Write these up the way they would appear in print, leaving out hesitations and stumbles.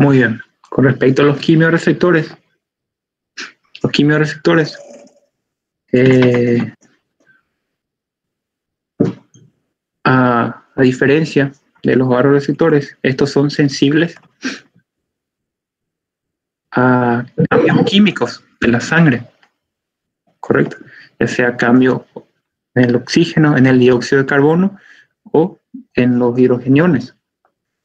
Muy bien. Con respecto a los quimiorreceptores, a diferencia de los vasoreceptores, estos son sensibles a cambios químicos de la sangre, correcto, ya sea cambio en el oxígeno, en el dióxido de carbono o en los hidrogeniones,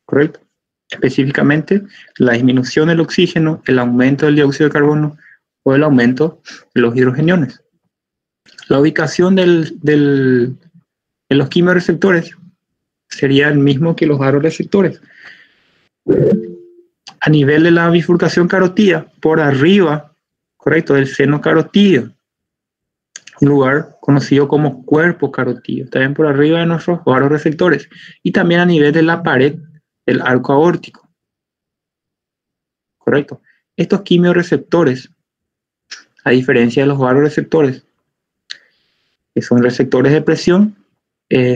correcto. Específicamente, la disminución del oxígeno, el aumento del dióxido de carbono o el aumento de los hidrogeniones. La ubicación de los quimiorreceptores sería el mismo que los vasoreceptores. A nivel de la bifurcación carotídea, por arriba, correcto, del seno carotídeo, un lugar conocido como cuerpo carotídeo, también por arriba de nuestros vasoreceptores, y también a nivel de la pared del arco aórtico, correcto. Estos quimiorreceptores, a diferencia de los vasoreceptores, que son receptores de presión,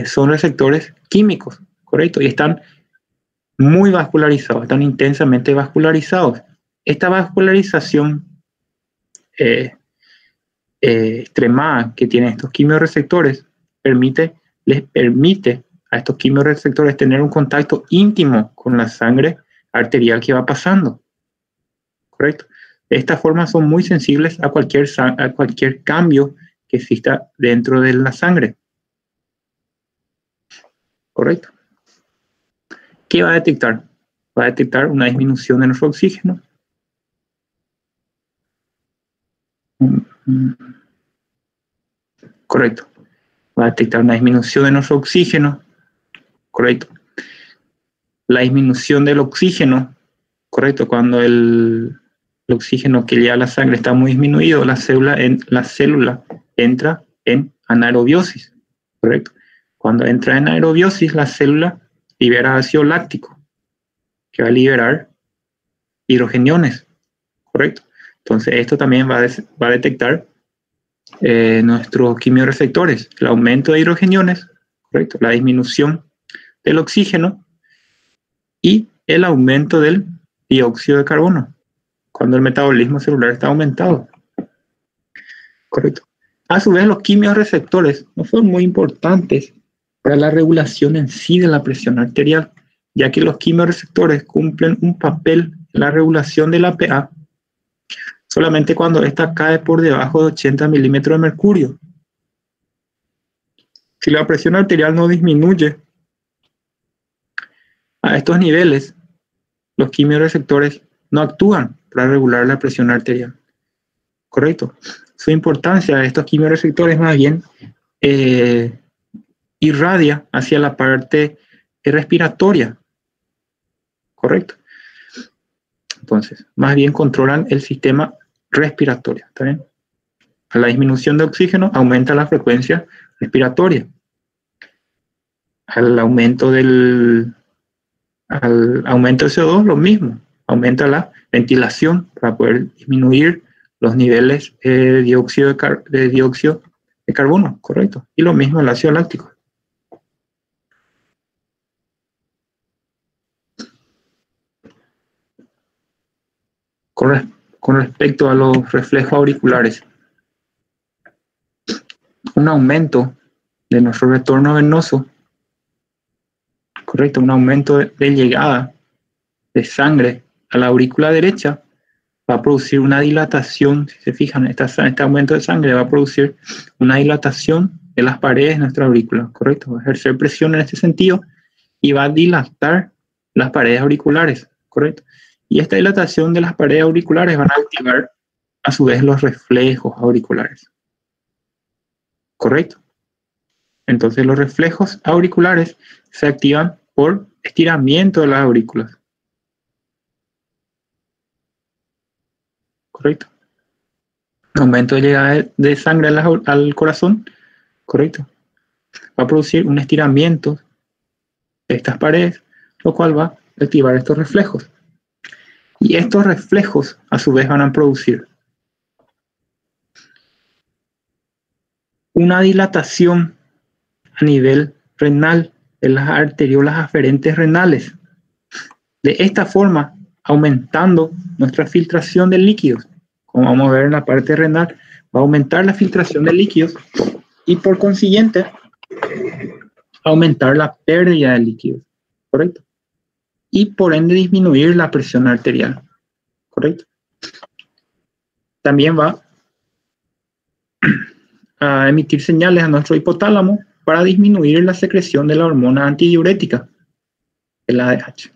son receptores químicos, correcto, y están muy vascularizados, están intensamente vascularizados. Esta vascularización extremada que tienen estos quimiorreceptores les permite a estos quimiorreceptores tener un contacto íntimo con la sangre arterial que va pasando, correcto. De esta forma son muy sensibles a cualquier cambio que exista dentro de la sangre, correcto. ¿Qué va a detectar? Va a detectar una disminución de nuestro oxígeno. Correcto. Va a detectar una disminución de nuestro oxígeno. Correcto. La disminución del oxígeno, correcto, cuando el oxígeno que llega a la sangre está muy disminuido, la célula entra en anaerobiosis, correcto. Cuando entra en anaerobiosis, la célula libera ácido láctico, que va a liberar hidrogeniones, correcto. Entonces esto también va a detectar nuestros quimiorreceptores, el aumento de hidrogeniones, correcto, la disminución del oxígeno y el aumento del dióxido de carbono, cuando el metabolismo celular está aumentado, correcto. A su vez, los quimiorreceptores no son muy importantes para la regulación en sí de la presión arterial, ya que los quimiorreceptores cumplen un papel en la regulación de la pH solamente cuando ésta cae por debajo de 80 milímetros de mercurio. Si la presión arterial no disminuye a estos niveles, los quimiorreceptores no actúan para regular la presión arterial, correcto. Su importancia de estos quimiorreceptores más bien irradia hacia la parte respiratoria, correcto. Entonces, más bien controlan el sistema respiratorio, ¿está bien? A la disminución de oxígeno aumenta la frecuencia respiratoria. Al aumento del CO2, lo mismo, aumenta la ventilación para poder disminuir los niveles de dióxido de carbono, correcto. Y lo mismo el ácido láctico. Con respecto a los reflejos auriculares, un aumento de nuestro retorno venoso, correcto, un aumento de llegada de sangre a la aurícula derecha va a producir una dilatación. Si se fijan, este aumento de sangre va a producir una dilatación de las paredes de nuestra aurícula, correcto, va a ejercer presión en este sentido y va a dilatar las paredes auriculares, correcto. Y esta dilatación de las paredes auriculares van a activar a su vez los reflejos auriculares, correcto. Entonces los reflejos auriculares se activan por estiramiento de las aurículas, correcto. Aumento de llegada de sangre al corazón, correcto. Va a producir un estiramiento de estas paredes, lo cual va a activar estos reflejos. Y estos reflejos a su vez van a producir una dilatación a nivel renal de las arteriolas aferentes renales. De esta forma, aumentando nuestra filtración de líquidos. Como vamos a ver en la parte renal, va a aumentar la filtración de líquidos y por consiguiente aumentar la pérdida de líquidos, ¿correcto? Y por ende disminuir la presión arterial, ¿correcto? También va a emitir señales a nuestro hipotálamo para disminuir la secreción de la hormona antidiurética, el ADH,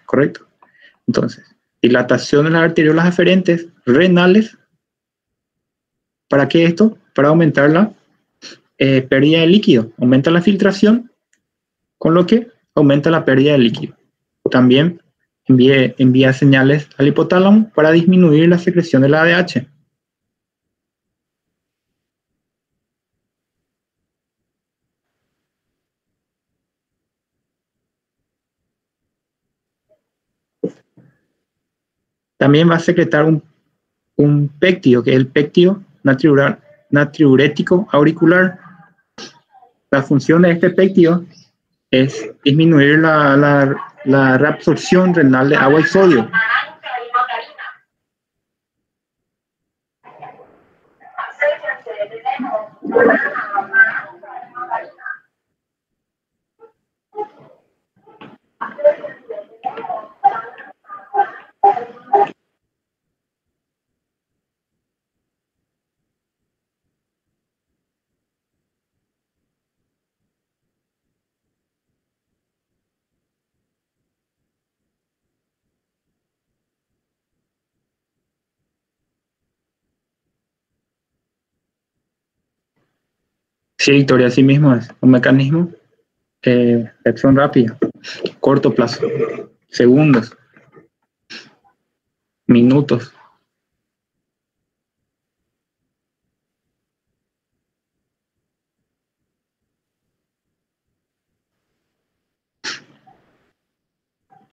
¿correcto? Entonces, dilatación de las arteriolas aferentes renales. ¿Para qué esto? Para aumentar la pérdida de líquido. Aumenta la filtración, con lo que aumenta la pérdida de líquido. También envía señales al hipotálamo para disminuir la secreción de la ADH. También va a secretar un péptido, que es el péptido natriurético auricular. La función de este péptido es disminuir la reabsorción renal de agua y sodio. Sí, Victoria, así mismo es un mecanismo de acción rápida, corto plazo, segundos, minutos.